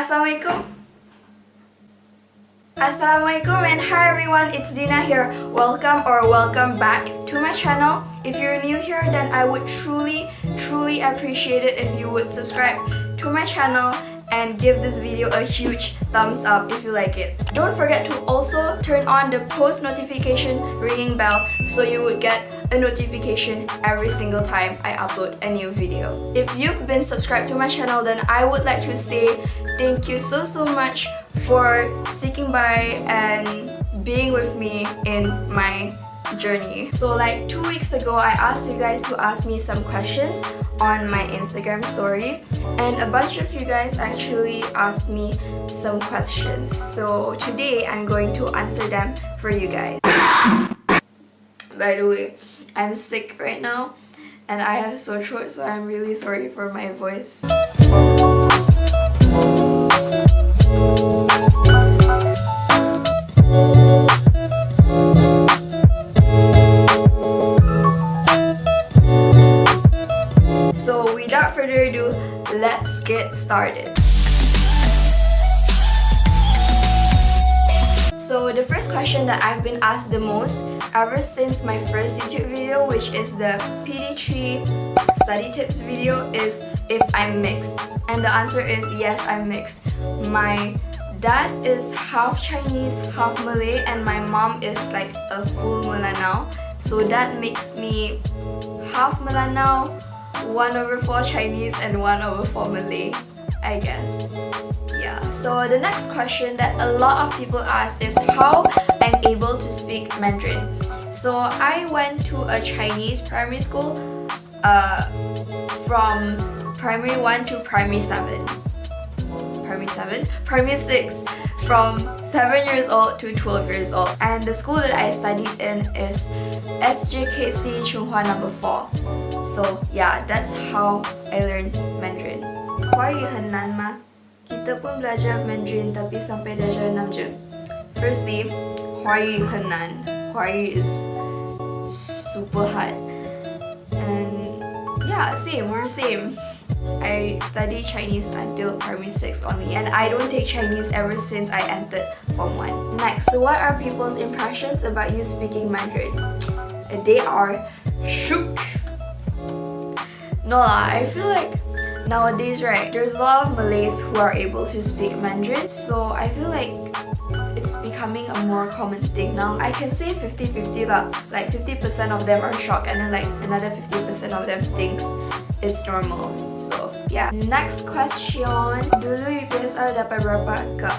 Assalamualaikum. Assalamualaikum and hi everyone, it's Dina here. Welcome back to my channel. If you're new here, then I would truly appreciate it if you would subscribe to my channel and give this video a huge thumbs up if you like it. Don't forget to also turn on the post notification ringing bell so you would get a notification every single time I upload a new video. If you've been subscribed to my channel, then I would like to say thank you so much for sticking by and being with me in my journey. So like 2 weeks ago, I asked you guys to ask me some questions on my Instagram story, and a bunch of you guys actually asked me some questions. So today I'm going to answer them for you guys. By the way, I'm sick right now and I have sore throat, so I'm really sorry for my voice. So without further ado, let's get started. So the first question that I've been asked the most ever since my first YouTube video, which is the PD3 study tips video, is if I'm mixed. And the answer is yes, I'm mixed. My dad is half Chinese, half Malay, and my mom is like a full Melanau. So that makes me half Melanau, 1/4 Chinese, and 1/4 Malay, I guess. Yeah, so the next question that a lot of people asked is how I'm able to speak Mandarin. So I went to a Chinese primary school from primary 1 to primary 7. Primary 6, from 7 years old to 12 years old. And the school that I studied in is SJKC Chunghua number 4. So yeah, that's how I learned Mandarin. 华语很难吗? Kita pun belajar Mandarin tapi sampai darjah 6 je. Firstly, 华语很难. 华语 is super hard. And yeah, we're same. I study Chinese until primary 6 only, and I don't take Chinese ever since I entered Form 1. Next, so what are people's impressions about you speaking Mandarin? They are shook. No lah, I feel like nowadays, right, there's a lot of Malays who are able to speak Mandarin, so I feel like it's becoming a more common thing now. I can say 50-50 lah, like 50% of them are shocked and then like another 50% of them thinks it's normal. So yeah. Next question, dulu UPSR dapat berapa Kak?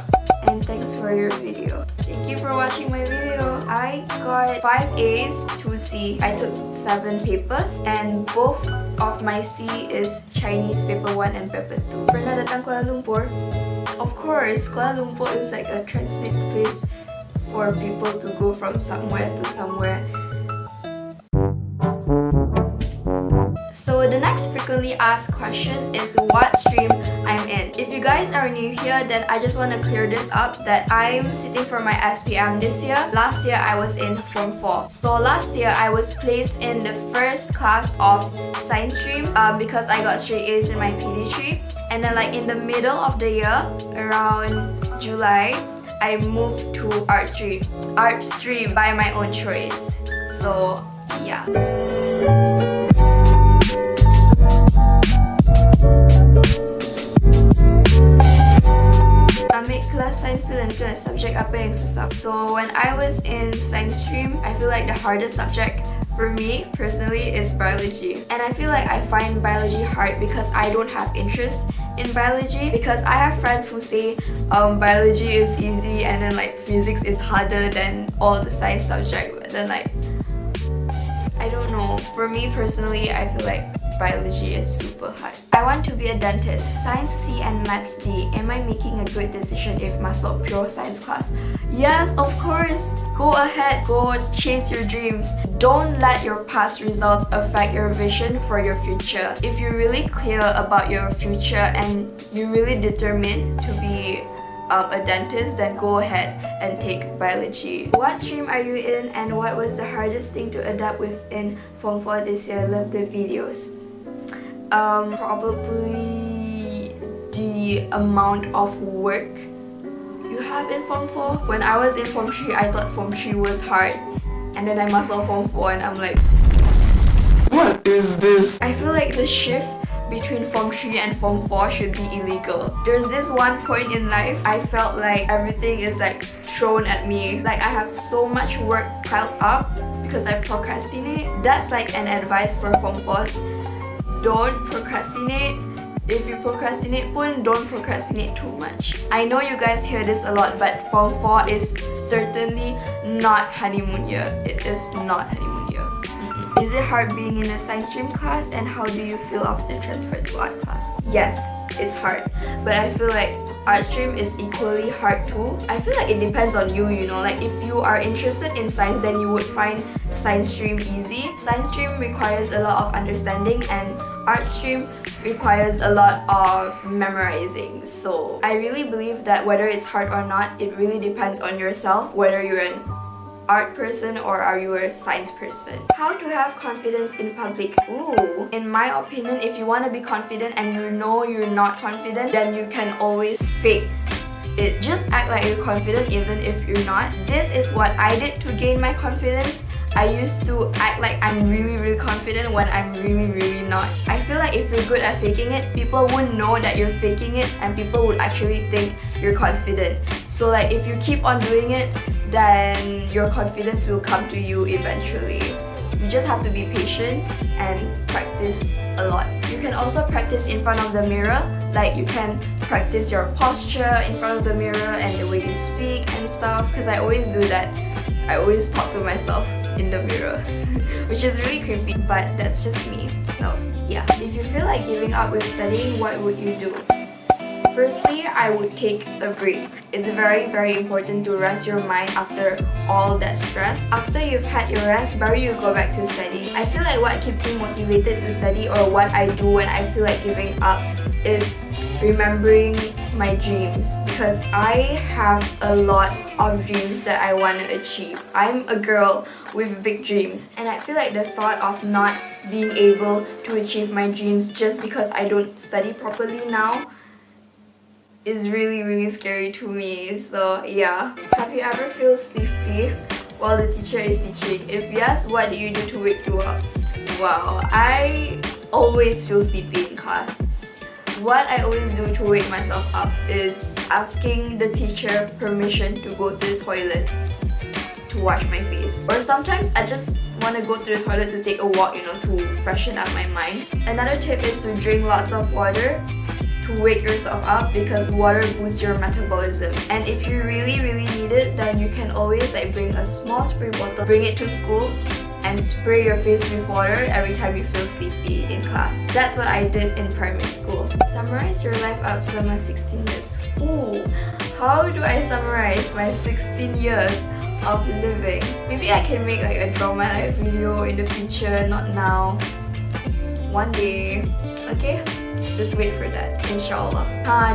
And thanks for your video. Thank you for watching my video. I got 5 A's, 2 C. I took 7 papers and both of my C is Chinese paper 1 and paper 2. Pernah datang Kuala Lumpur? Of course, Kuala Lumpur is like a transit place for people to go from somewhere to somewhere. So the next frequently asked question is what stream I'm in. If you guys are new here, then I just want to clear this up that I'm sitting for my SPM this year. Last year I was in Form 4. So last year I was placed in the first class of science stream because I got straight A's in my PD3. And then like in the middle of the year, around July, I moved to art stream by my own choice. So yeah. Ambil kelas science student ke subjek apa yang susah? So when I was in science stream, I feel like the hardest subject for me personally is biology. And I feel like I find biology hard because I don't have interest in biology, because I have friends who say biology is easy and then like physics is harder than all the science subject, but then like I don't know, for me personally I feel like biology is super hard. I want to be a dentist, science C and maths D. Am I making a good decision if masuk pure science class? Yes, of course. Go ahead, go chase your dreams. Don't let your past results affect your vision for your future. If you're really clear about your future and you're really determined to be a dentist, then go ahead and take biology. What stream are you in and what was the hardest thing to adapt with in Form 4 this year? Love the videos. Probably D the amount of work you have in Form 4. When I was in Form 3, I thought Form 3 was hard. And then I must all Form 4 and I'm like, what is this? I feel like the shift between Form 3 and Form 4 should be illegal. There's this one point in life I felt like everything is like thrown at me. Like I have so much work piled up because I procrastinate. That's like an advice for Form 4s. Don't procrastinate. If you procrastinate pun, don't procrastinate too much. I know you guys hear this a lot, but Form 4 is certainly not honeymoon year. It is not honeymoon year. Is it hard being in a science stream class, and how do you feel after transfer to art class? Yes, it's hard, but I feel like art stream is equally hard too. I feel like it depends on you, you know, like if you are interested in science, then you would find science stream easy. Science stream requires a lot of understanding and art stream requires a lot of memorizing. So I really believe that whether it's hard or not, it really depends on yourself, whether you're an art person or are you a science person. How to have confidence in public? Ooh, in my opinion, if you want to be confident and you know you're not confident, then you can always fake it. Just act like you're confident even if you're not. This is what I did to gain my confidence. I used to act like I'm really confident when I'm really not. I feel like if you're good at faking it, people wouldn't know that you're faking it and people would actually think you're confident. So like if you keep on doing it, then your confidence will come to you eventually. You just have to be patient and practice a lot. You can also practice in front of the mirror. Like you can practice your posture in front of the mirror and the way you speak and stuff, because I always do that. I always talk to myself in the mirror which is really creepy, but that's just me. So yeah, if you feel like giving up with studying, what would you do? Firstly, I would take a break. It's very important to rest your mind after all that stress. After you've had your rest, baru you go back to studying. I feel like what keeps me motivated to study, or what I do when I feel like giving up, is remembering my dreams, because I have a lot of dreams that I want to achieve. I'm a girl with big dreams, and I feel like the thought of not being able to achieve my dreams just because I don't study properly now is really scary to me. So yeah. Have you ever feel sleepy while the teacher is teaching? If yes, what do you do to wake you up? Wow, I always feel sleepy in class. What I always do to wake myself up is asking the teacher permission to go to the toilet to wash my face. Or sometimes I just want to go to the toilet to take a walk, you know, to freshen up my mind. Another tip is to drink lots of water to wake yourself up, because water boosts your metabolism. And if you really need it, then you can always like bring a small spray bottle, bring it to school and spray your face with water every time you feel sleepy in class. That's what I did in primary school. Summarize your life up selama 16 years. Ooh, how do I summarize my 16 years of living? Maybe I can make like a draw my life video in the future, not now. One day, okay? Just wait for that, inshallah.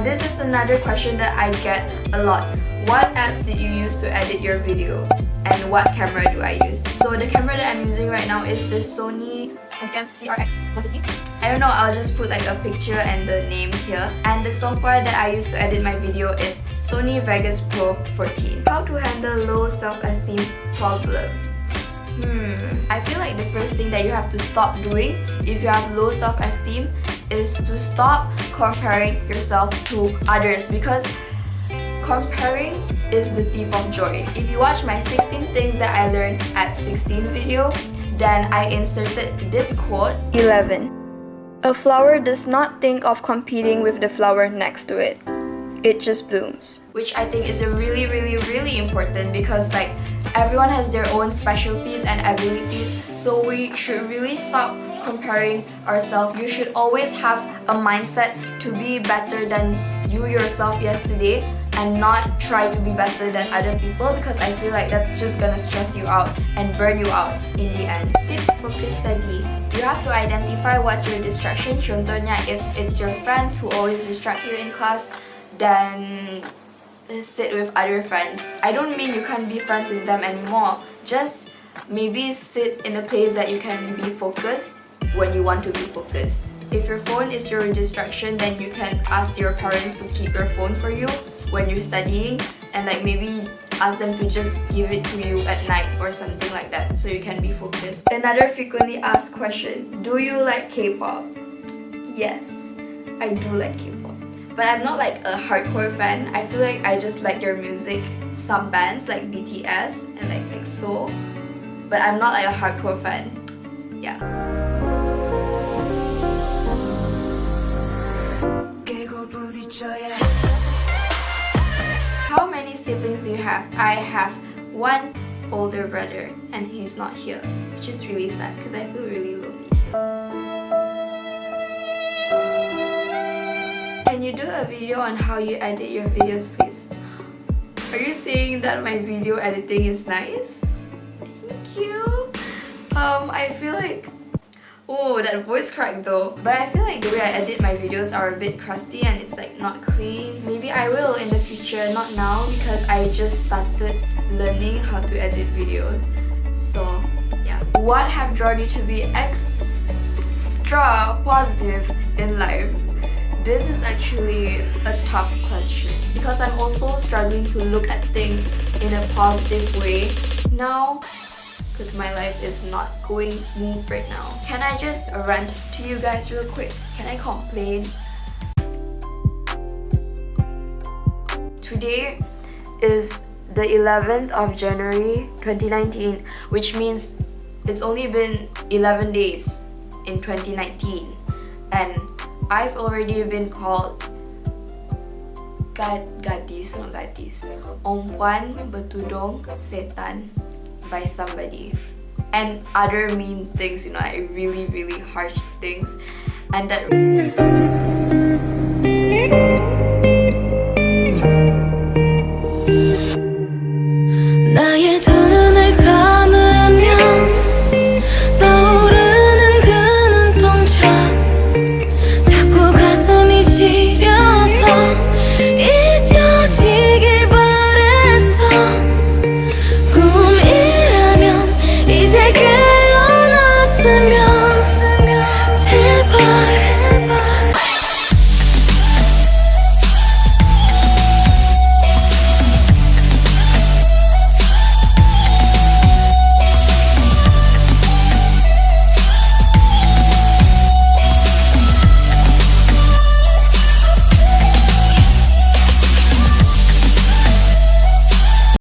This is another question that I get a lot. What apps did you use to edit your video? And what camera do I use? So the camera that I'm using right now is the Sony CRX 150. I don't know, I'll just put like a picture and the name here. And the software that I use to edit my video is Sony Vegas Pro 14. How to handle low self-esteem problem? I feel like the first thing that you have to stop doing if you have low self-esteem is to stop comparing yourself to others, because comparing is the thief of joy. If you watch my 16 things that I learned at 16 video, then I inserted this quote. 11. A flower does not think of competing with the flower next to it. It just blooms. Which I think is a really important, because like everyone has their own specialties and abilities, so we should really stop comparing ourselves. You should always have a mindset to be better than you yourself yesterday and not try to be better than other people, because I feel like that's just gonna stress you out and burn you out in the end. Tips for focused study. You have to identify what's your distraction. Contohnya, if it's your friends who always distract you in class, then sit with other friends. I don't mean you can't be friends with them anymore. Just maybe sit in a place that you can be focused when you want to be focused. If your phone is your distraction, then you can ask your parents to keep your phone for you when you're studying, and like maybe ask them to just give it to you at night or something like that so you can be focused. Another frequently asked question, do you like K-pop? Yes, I do like K-pop. But I'm not like a hardcore fan. I feel like I just like their music. Some bands like BTS and like EXO. But I'm not like a hardcore fan. Yeah. How many siblings do you have? I have one older brother and he's not here, which is really sad because I feel really lonely here. Can you do a video on how you edit your videos, please? Are you saying that my video editing is nice? Thank you. I feel like... Oh, that voice crack though. But I feel like the way I edit my videos are a bit crusty and it's like not clean. Maybe I will in the future, not now because I just started learning how to edit videos. So yeah. What have drawn you to be extra positive in life? This is actually a tough question because I'm also struggling to look at things in a positive way now because my life is not going smooth right now. Can I just rant to you guys real quick? Can I complain? Today is the 11th of January 2019, which means it's only been 11 days in 2019 and I've already been called gadis, not gadis, perempuan bertudung setan by somebody and other mean things, you know, like really harsh things, and that